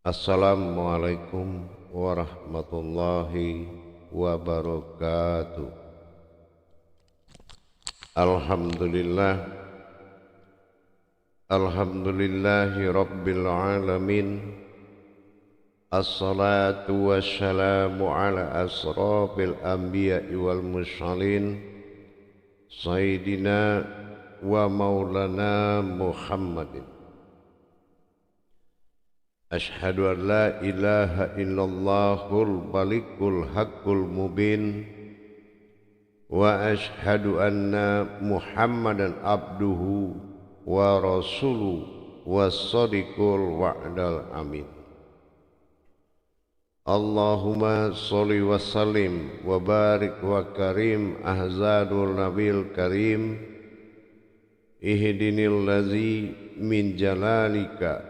Assalamualaikum warahmatullahi wabarakatuh. Alhamdulillah, alhamdulillahi rabbil alamin. Assalatu wassalamu ala asrafil anbiya'i wal mursalin, Sayyidina wa maulana Muhammadin. Ashhadu an la ilaha illallahul malikul haqqul mubin, wa ashhadu anna Muhammadan abduhu wa rasuluhu was-sadiqul wa'dal amin. Allahumma sholli wa sallim wa barik wa karim ahzadul nabil karim, ihdinil ladzi min jalalika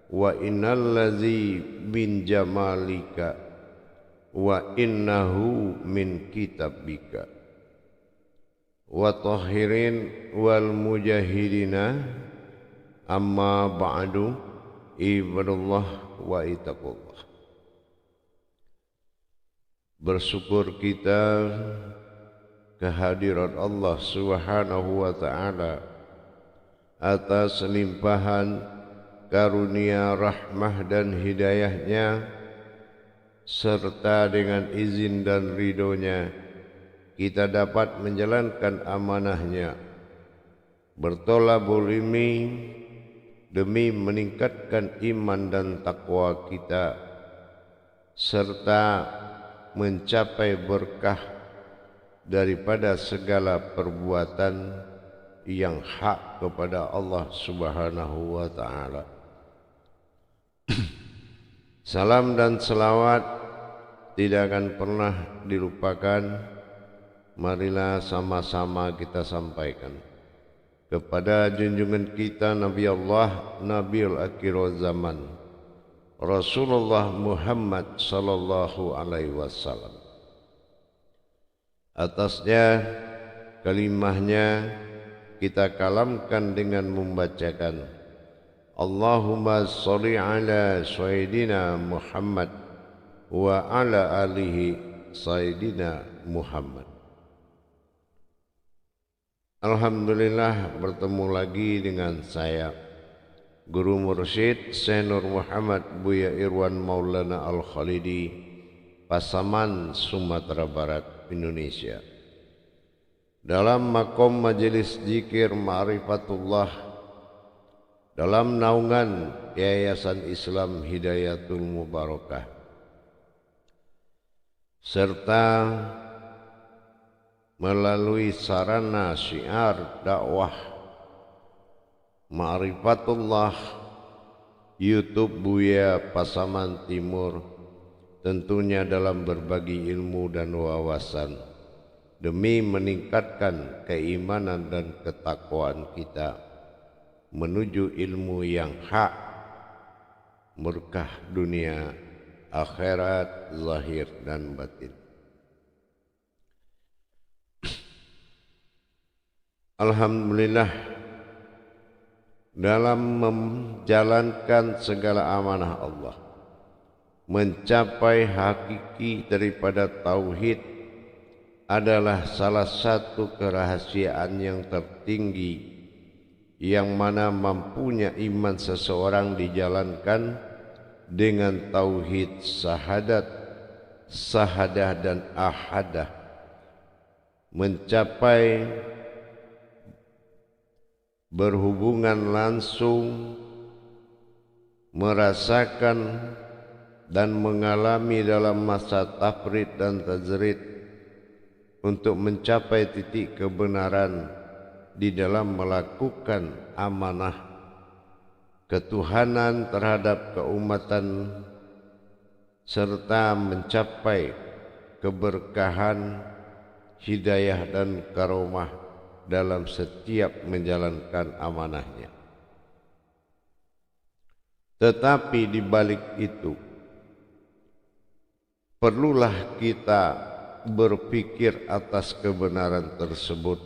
wa innal ladzi min jamalika wa innahu min kitabika wa tahirin wal mujahidina, amma ba'du. Ibadallah wa itaqullah. Bersyukur kita kehadirat Allah Subhanahu wa ta'ala atas limpahan karunia rahmah dan hidayahnya, serta dengan izin dan ridhonya kita dapat menjalankan amanahnya, bertolabul ilmi demi meningkatkan iman dan takwa kita, serta mencapai berkah daripada segala perbuatan yang hak kepada Allah Subhanahu wa ta'ala. Salam dan selawat tidak akan pernah dilupakan. Marilah sama-sama kita sampaikan kepada junjungan kita Nabi Allah, Nabiul Akhir Zaman, Rasulullah Muhammad sallallahu alaihi wasallam. Atasnya kalimahnya kita kalamkan dengan membacakan Allahumma sholli ala Sayyidina Muhammad wa ala alihi Sayyidina Muhammad. Alhamdulillah, bertemu lagi dengan saya, Guru Mursyid Syekh Nur Muhammad Buya Irwan Maulana Al-Khalidi, Pasaman, Sumatera Barat, Indonesia, dalam makom majelis zikir Ma'rifatullah dalam naungan Yayasan Islam Hidayatul Mubarakah, serta melalui sarana syiar dakwah Ma'rifatullah YouTube Buya Pasaman Timur, tentunya dalam berbagi ilmu dan wawasan demi meningkatkan keimanan dan ketakwaan kita menuju ilmu yang hak, berkah dunia akhirat, zahir dan batin. Alhamdulillah, dalam menjalankan segala amanah Allah, mencapai hakiki daripada tauhid adalah salah satu kerahasiaan yang tertinggi yang mana mampunya iman seseorang dijalankan dengan tauhid syahadat, sahadah dan ahadah, mencapai berhubungan langsung, merasakan dan mengalami dalam masa tafrid dan tajrid untuk mencapai titik kebenaran di dalam melakukan amanah ketuhanan terhadap keumatan, serta mencapai keberkahan, hidayah dan karomah dalam setiap menjalankan amanahnya. Tetapi di balik itu perlulah kita berpikir atas kebenaran tersebut,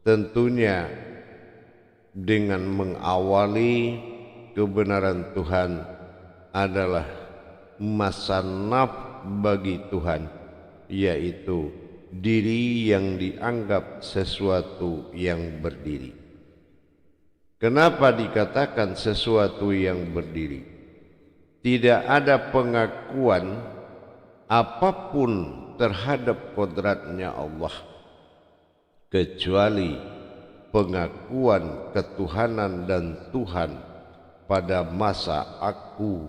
tentunya dengan mengawali kebenaran Tuhan adalah masanaf bagi Tuhan, yaitu diri yang dianggap sesuatu yang berdiri. Kenapa dikatakan sesuatu yang berdiri? Tidak ada pengakuan apapun terhadap kodratnya Allah kecuali pengakuan ketuhanan dan Tuhan pada masa aku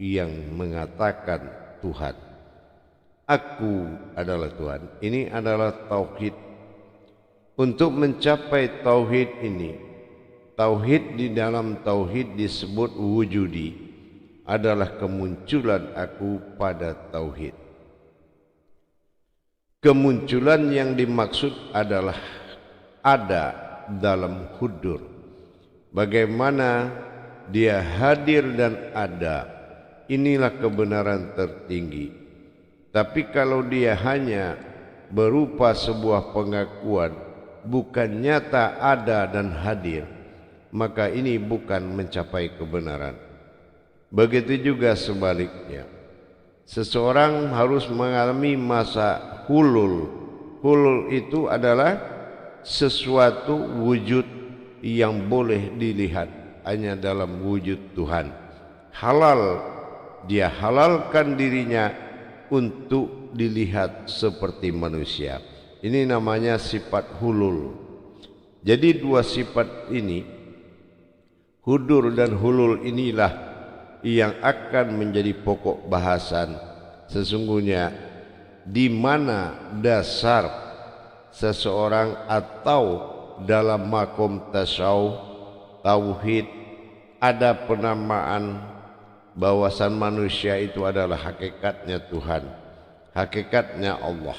yang mengatakan Tuhan. Aku adalah Tuhan. Ini adalah tauhid. Untuk mencapai tauhid ini, tauhid di dalam tauhid disebut wujudi, adalah kemunculan aku pada tauhid. Kemunculan yang dimaksud adalah ada dalam hudur. Bagaimana dia hadir dan ada, inilah kebenaran tertinggi. Tapi kalau dia hanya berupa sebuah pengakuan, bukan nyata ada dan hadir, maka ini bukan mencapai kebenaran. Begitu juga sebaliknya, seseorang harus mengalami masa hulul. Hulul itu adalah sesuatu wujud yang boleh dilihat hanya dalam wujud Tuhan. Halal, dia halalkan dirinya untuk dilihat seperti manusia. Ini namanya sifat hulul. Jadi dua sifat ini, hudur dan hulul, inilah yang akan menjadi pokok bahasan. Sesungguhnya di mana dasar seseorang atau dalam makom tasawuf tauhid ada penamaan bahwasan manusia itu adalah hakikatnya Tuhan, hakikatnya Allah.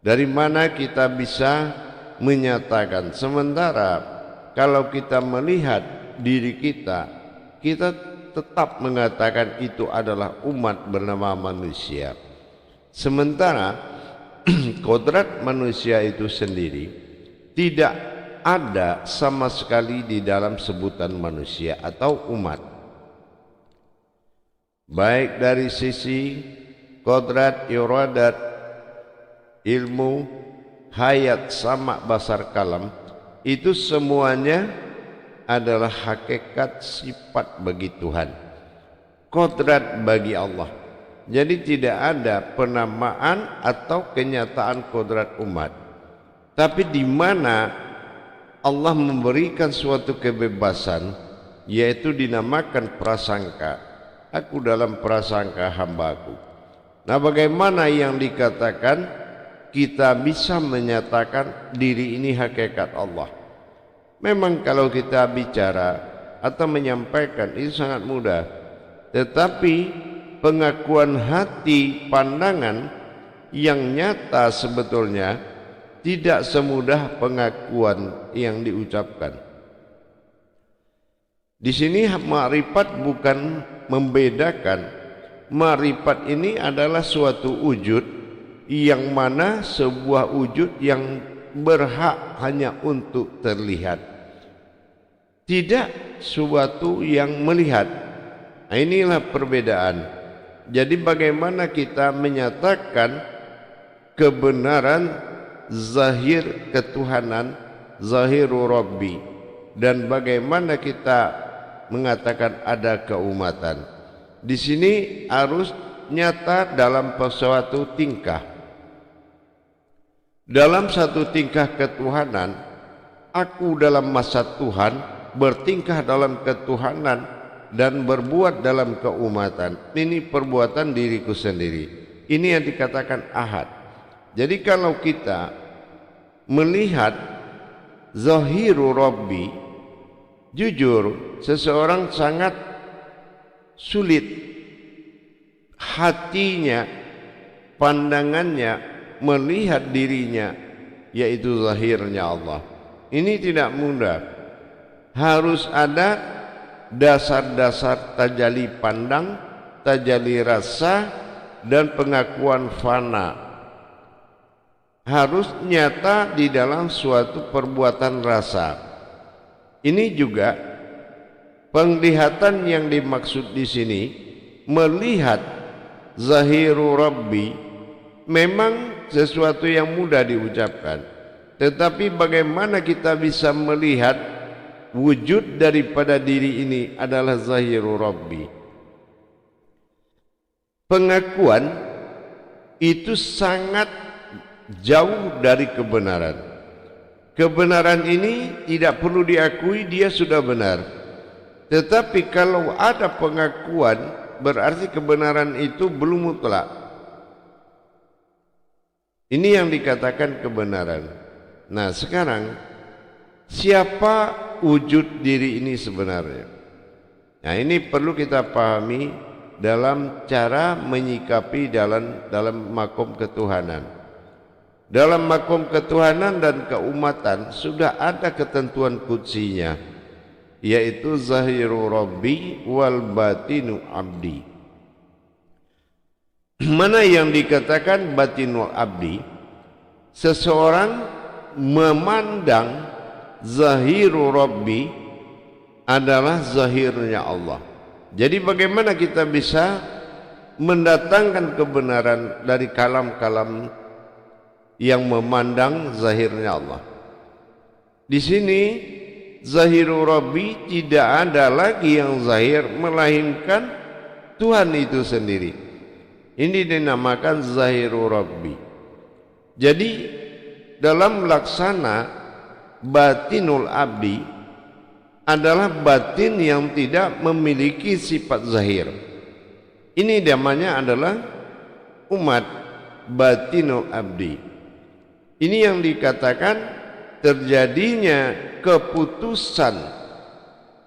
Dari mana kita bisa menyatakan? Sementara kalau kita melihat diri kita, kita tetap mengatakan itu adalah umat bernama manusia. Sementara kodrat manusia itu sendiri tidak ada sama sekali di dalam sebutan manusia atau umat. Baik dari sisi kodrat, iradat, ilmu, hayat, sama, basar, kalam, itu semuanya adalah hakikat sifat bagi Tuhan, kodrat bagi Allah. Jadi tidak ada penamaan atau kenyataan kodrat umat. Tapi di mana Allah memberikan suatu kebebasan, yaitu dinamakan prasangka. Aku dalam prasangka hambaku. Nah, bagaimana yang dikatakan kita bisa menyatakan diri ini hakikat Allah? Memang kalau kita bicara atau menyampaikan itu sangat mudah, tetapi pengakuan hati, pandangan yang nyata sebetulnya tidak semudah pengakuan yang diucapkan. Di sini ma'rifat bukan membedakan. Ma'rifat ini adalah suatu wujud yang mana sebuah wujud yang berhak hanya untuk terlihat, tidak suatu yang melihat. Nah, inilah perbedaan. Jadi bagaimana kita menyatakan kebenaran zahir ketuhanan, zahiru Rabbi, dan bagaimana kita mengatakan ada keumatan. Di sini harus nyata dalam suatu tingkah. Dalam satu tingkah ketuhanan, aku dalam masa Tuhan bertingkah dalam ketuhanan dan berbuat dalam keumatan. Ini perbuatan diriku sendiri. Ini yang dikatakan ahad. Jadi kalau kita melihat zahiru Rabbi, jujur seseorang sangat sulit hatinya, pandangannya melihat dirinya, yaitu zahirnya Allah. Ini tidak mudah. Harus ada dasar-dasar tajalli pandang, tajalli rasa, dan pengakuan fana. Harus nyata di dalam suatu perbuatan rasa. Ini juga Penglihatan yang dimaksud di sini melihat zahiru Rabbi memang sesuatu yang mudah diucapkan, tetapi bagaimana kita bisa melihat wujud daripada diri ini adalah zahiru Rabbi. Pengakuan itu sangat jauh dari kebenaran. Kebenaran ini tidak perlu diakui, dia sudah benar. Tetapi kalau ada pengakuan, berarti kebenaran itu belum mutlak. Ini yang dikatakan kebenaran. Nah sekarang, siapa wujud diri ini sebenarnya? Nah ini perlu kita pahami dalam cara menyikapi dalam makom ketuhanan. Dalam makom ketuhanan dan keumatan sudah ada ketentuan kutsinya, yaitu zahiru Rabbi wal batinu abdi. Mana yang dikatakan batinul abdi? Seseorang memandang zahiru Rabbi adalah zahirnya Allah. Jadi bagaimana kita bisa mendatangkan kebenaran dari kalam-kalam yang memandang zahirnya Allah? Di sini zahiru Rabbi tidak ada lagi yang zahir melainkan Tuhan itu sendiri. Ini dinamakan zahiru Rabbi. Jadi dalam laksana batinul abdi adalah batin yang tidak memiliki sifat zahir. Ini namanya adalah umat batinul abdi. Ini yang dikatakan terjadinya keputusan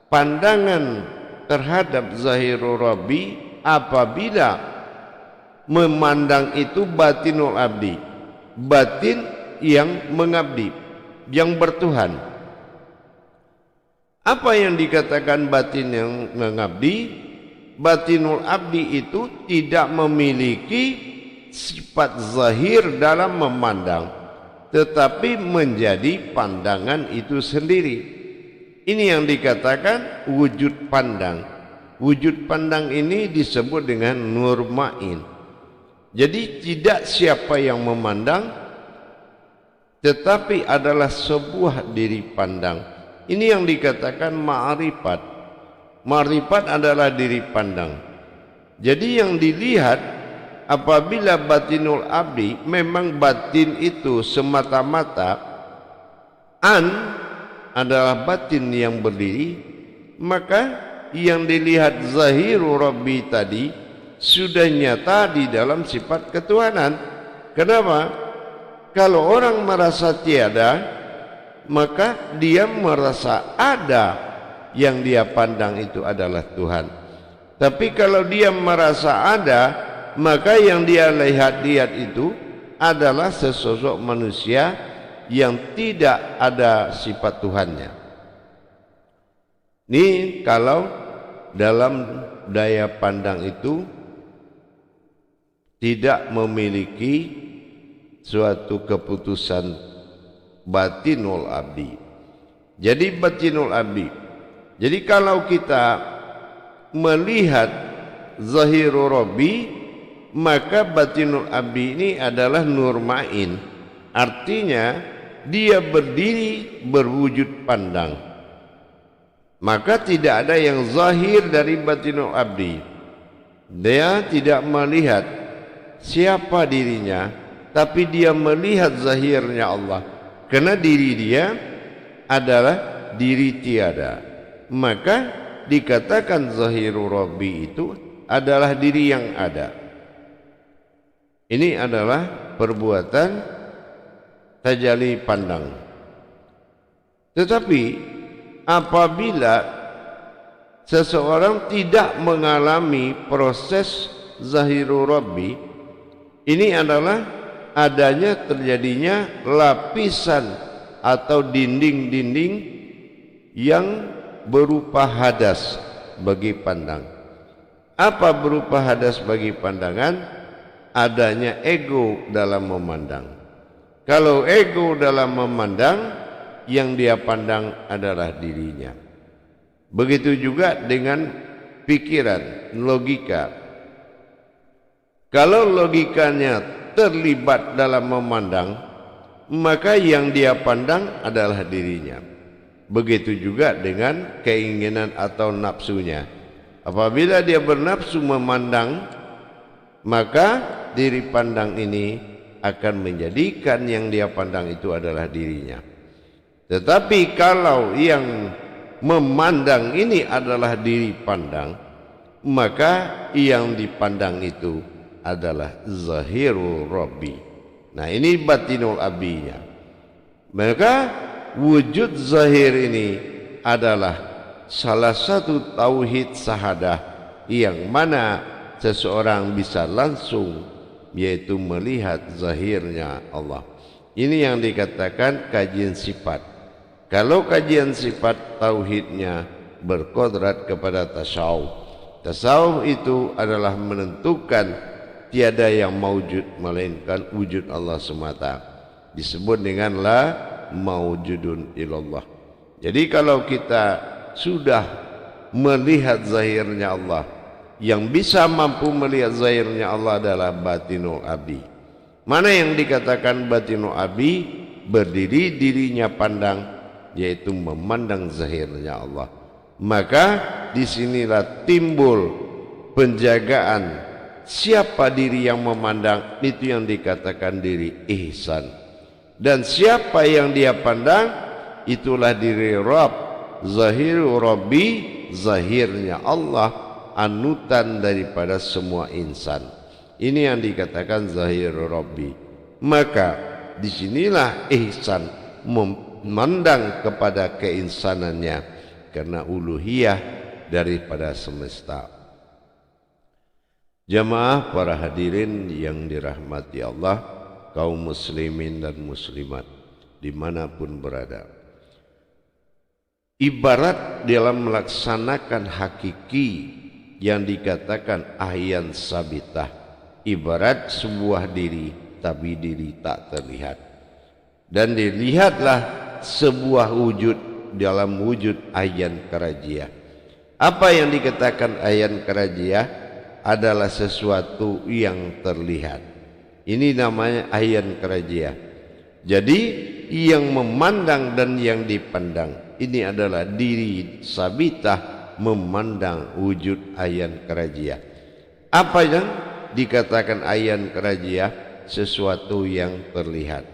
pandangan terhadap zahiru Rabbi apabila memandang itu batinul abdi, batin yang mengabdi, yang bertuhan. Apa yang dikatakan batin yang mengabdi? Batinul abdi itu tidak memiliki sifat zahir dalam memandang, tetapi menjadi pandangan itu sendiri. Ini yang dikatakan wujud pandang. Wujud pandang ini disebut dengan nur ma'in. Jadi tidak siapa yang memandang, tetapi adalah sebuah diri pandang. Ini yang dikatakan ma'rifat. Ma'rifat adalah diri pandang. Jadi yang dilihat apabila batinul abdi, memang batin itu semata-mata adalah batin yang berdiri, maka yang dilihat zahiru Rabbi tadi sudah nyata di dalam sifat ketuhanan. Kenapa? Kalau orang merasa tiada, maka dia merasa ada, yang dia pandang itu adalah Tuhan. Tapi kalau dia merasa ada, maka yang dia lihat itu adalah sesosok manusia yang tidak ada sifat Tuhannya. Ini kalau dalam daya pandang itu tidak memiliki suatu keputusan batinul abdi. Jadi batinul abdi. Jadi kalau kita melihat zahiru Rabbi, maka batinul abdi ini adalah nur ma'in. Artinya dia berdiri berwujud pandang. Maka tidak ada yang zahir dari batinul abdi. Dia tidak melihat siapa dirinya, tapi dia melihat zahirnya Allah. Karena diri dia adalah diri tiada, maka dikatakan zahiru Rabbi itu adalah diri yang ada. Ini adalah perbuatan tajalli pandang. Tetapi apabila seseorang tidak mengalami proses zahiru Rabbi, ini adalah adanya terjadinya lapisan atau dinding-dinding yang berupa hadas bagi pandang. Apa berupa hadas bagi pandangan? Adanya ego dalam memandang. Kalau ego dalam memandang, yang dia pandang adalah dirinya. Begitu juga dengan pikiran, logika. Kalau logikanya terlibat dalam memandang, maka yang dia pandang adalah dirinya. Begitu juga dengan keinginan atau nafsunya. Apabila dia bernafsu memandang, maka diri pandang ini akan menjadikan yang dia pandang itu adalah dirinya. Tetapi kalau yang memandang ini adalah diri pandang, maka yang dipandang itu adalah zahirul Rabbi. Nah, ini batinul abinya. Maka wujud zahir ini adalah salah satu tauhid sahadah yang mana seseorang bisa langsung, yaitu melihat zahirnya Allah. Ini yang dikatakan kajian sifat. Kalau kajian sifat tauhidnya berkodrat kepada tasawuf. Tasawuf itu adalah menentukan tiada yang maujud melainkan wujud Allah semata. Disebut dengan la maujudun ilallah. Jadi kalau kita sudah melihat zahirnya Allah, yang bisa mampu melihat zahirnya Allah adalah batinul abi. Mana yang dikatakan batinul abi? Berdiri dirinya pandang, yaitu memandang zahirnya Allah. Maka disinilah timbul penjagaan siapa diri yang memandang, itu yang dikatakan diri ihsan. Dan siapa yang dia pandang, itulah diri Rabb. Zahiru Rabbi, zahirnya Allah, anutan daripada semua insan. Ini yang dikatakan zahiru Rabbi. Maka disinilah ihsan, memandang kepada keinsanannya, karena uluhiyah daripada semesta. Jamaah para hadirin yang dirahmati Allah, kaum muslimin dan muslimat dimanapun berada. Ibarat dalam melaksanakan hakiki yang dikatakan ahyan sabitah, ibarat sebuah diri tapi diri tak terlihat. Dan dilihatlah sebuah wujud dalam wujud ahyan karajiyah. Apa yang dikatakan ahyan karajiyah? Adalah sesuatu yang terlihat. Ini namanya ahyan karajiyah. Jadi yang memandang dan yang dipandang, ini adalah diri sabitah memandang wujud ahyan karajiyah. Apa yang dikatakan ahyan karajiyah? Sesuatu yang terlihat.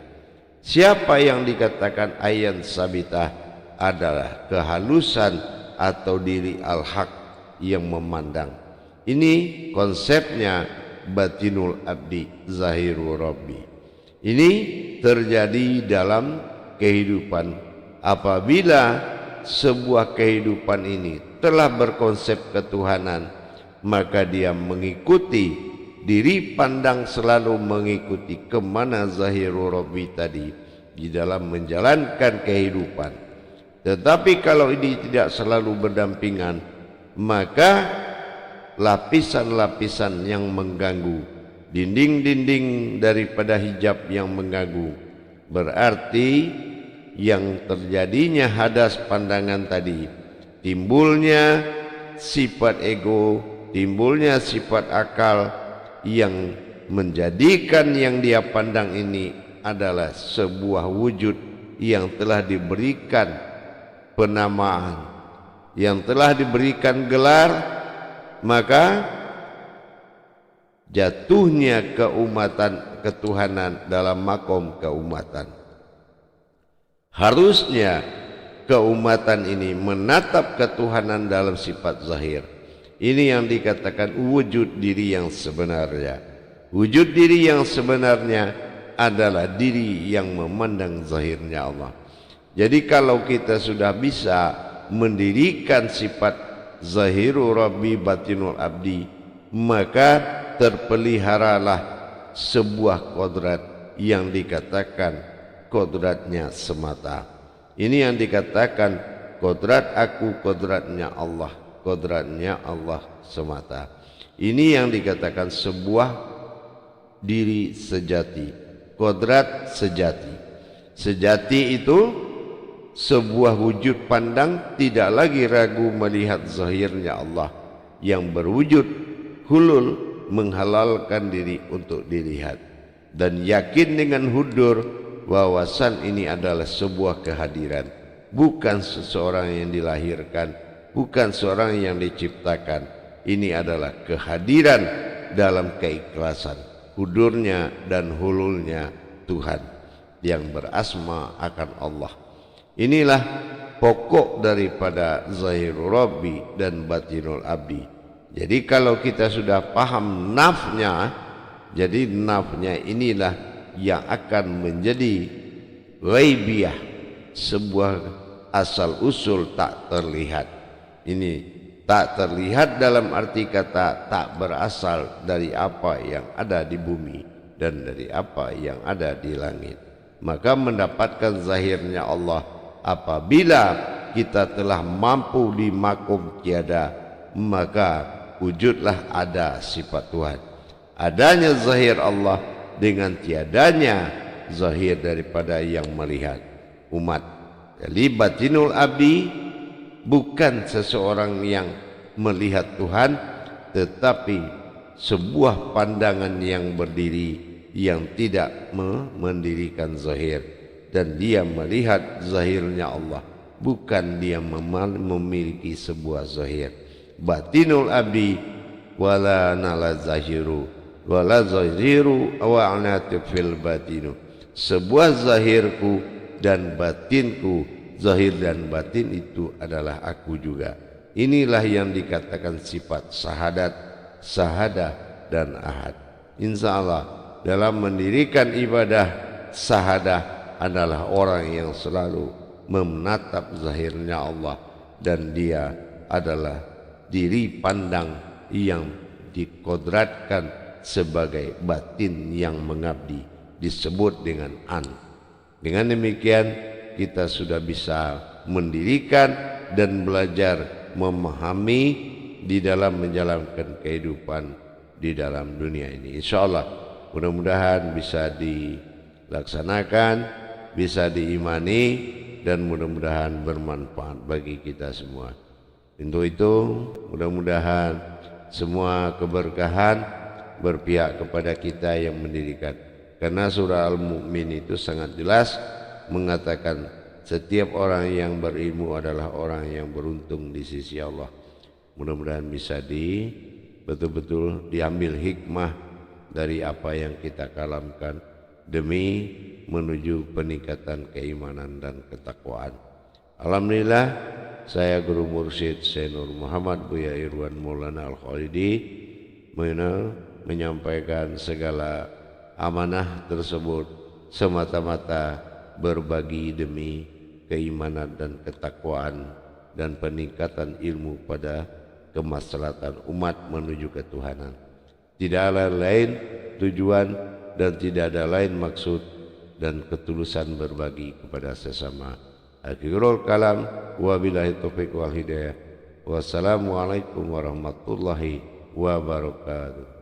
Siapa yang dikatakan ahyan sabitah? Adalah kehalusan atau diri al-haq yang memandang. Ini konsepnya batinul abdi, zahiru Rabbi. Ini terjadi dalam kehidupan. Apabila sebuah kehidupan ini telah berkonsep ketuhanan, maka dia mengikuti, diri pandang selalu mengikuti kemana zahiru Rabbi tadi di dalam menjalankan kehidupan. Tetapi kalau ini tidak selalu berdampingan, maka lapisan-lapisan yang mengganggu, dinding-dinding daripada hijab yang mengganggu, berarti yang terjadinya hadas pandangan tadi, timbulnya sifat ego, timbulnya sifat akal yang menjadikan yang dia pandang ini adalah sebuah wujud yang telah diberikan penamaan, yang telah diberikan gelar. Maka jatuhnya keumatan ketuhanan dalam makom keumatan. Harusnya keumatan ini menatap ketuhanan dalam sifat zahir. Ini yang dikatakan wujud diri yang sebenarnya. Wujud diri yang sebenarnya adalah diri yang memandang zahirnya Allah. Jadi kalau kita sudah bisa mendirikan sifat zahiru Rabbi batinul abdi, maka terpeliharalah sebuah kodrat yang dikatakan kodratnya semata. Ini yang dikatakan kodrat aku, kodratnya Allah, kodratnya Allah semata. Ini yang dikatakan sebuah diri sejati, kodrat sejati. Sejati itu sebuah wujud pandang tidak lagi ragu melihat zahirnya Allah yang berwujud hulul, menghalalkan diri untuk dilihat, dan yakin dengan hudur wawasan ini adalah sebuah kehadiran, bukan seseorang yang dilahirkan, bukan seorang yang diciptakan. Ini adalah kehadiran dalam keikhlasan, hudurnya dan hululnya Tuhan yang berasma akan Allah. Inilah pokok daripada Zahirul Rabbi dan Batinul Abdi. Jadi kalau kita sudah paham nafnya, jadi nafnya inilah yang akan menjadi ghaibiyah, sebuah asal usul tak terlihat. Ini tak terlihat dalam arti kata tak berasal dari apa yang ada di bumi dan dari apa yang ada di langit. Maka mendapatkan zahirnya Allah apabila kita telah mampu di makom tiada, maka wujudlah ada sifat Tuhan. Adanya zahir Allah dengan tiadanya zahir daripada yang melihat umat. Jadi batinul abdi bukan seseorang yang melihat Tuhan, tetapi sebuah pandangan yang berdiri yang tidak mendirikan zahir, dan dia melihat zahirnya Allah, bukan dia memiliki sebuah zahir. Batinul abdi wala nala zahiru wala zahiru wa anatu fil batinu. Sebuah zahirku dan batinku, zahir dan batin itu adalah aku juga. Inilah yang dikatakan sifat sahadat, sahadah dan ahad. Insya Allah dalam mendirikan ibadah sahadah adalah orang yang selalu menatap zahirnya Allah, dan dia adalah diri pandang yang dikodratkan sebagai batin yang mengabdi, disebut dengan an. Dengan demikian kita sudah bisa mendirikan dan belajar memahami di dalam menjalankan kehidupan di dalam dunia ini. Insya Allah mudah-mudahan bisa dilaksanakan, bisa diimani, dan mudah-mudahan bermanfaat bagi kita semua. Untuk itu mudah-mudahan semua keberkahan berpihak kepada kita yang mendirikan, karena surah Al-Mu'min itu sangat jelas mengatakan setiap orang yang berilmu adalah orang yang beruntung di sisi Allah. Mudah-mudahan bisa betul-betul diambil hikmah dari apa yang kita kalamkan demi menuju peningkatan keimanan dan ketakwaan. Alhamdulillah, saya Guru Mursyid Syekh Nur Muhammad Buya Irwan Maulana Al-Khalidi menyampaikan segala amanah tersebut semata-mata berbagi demi keimanan dan ketakwaan dan peningkatan ilmu pada kemaslahatan umat menuju ketuhanan. Tidak ada lain tujuan dan tidak ada lain maksud dan ketulusan berbagi kepada sesama. Akhirul kalam, wabillahi taufiq wal hidayah. Wassalamualaikum warahmatullahi wabarakatuh.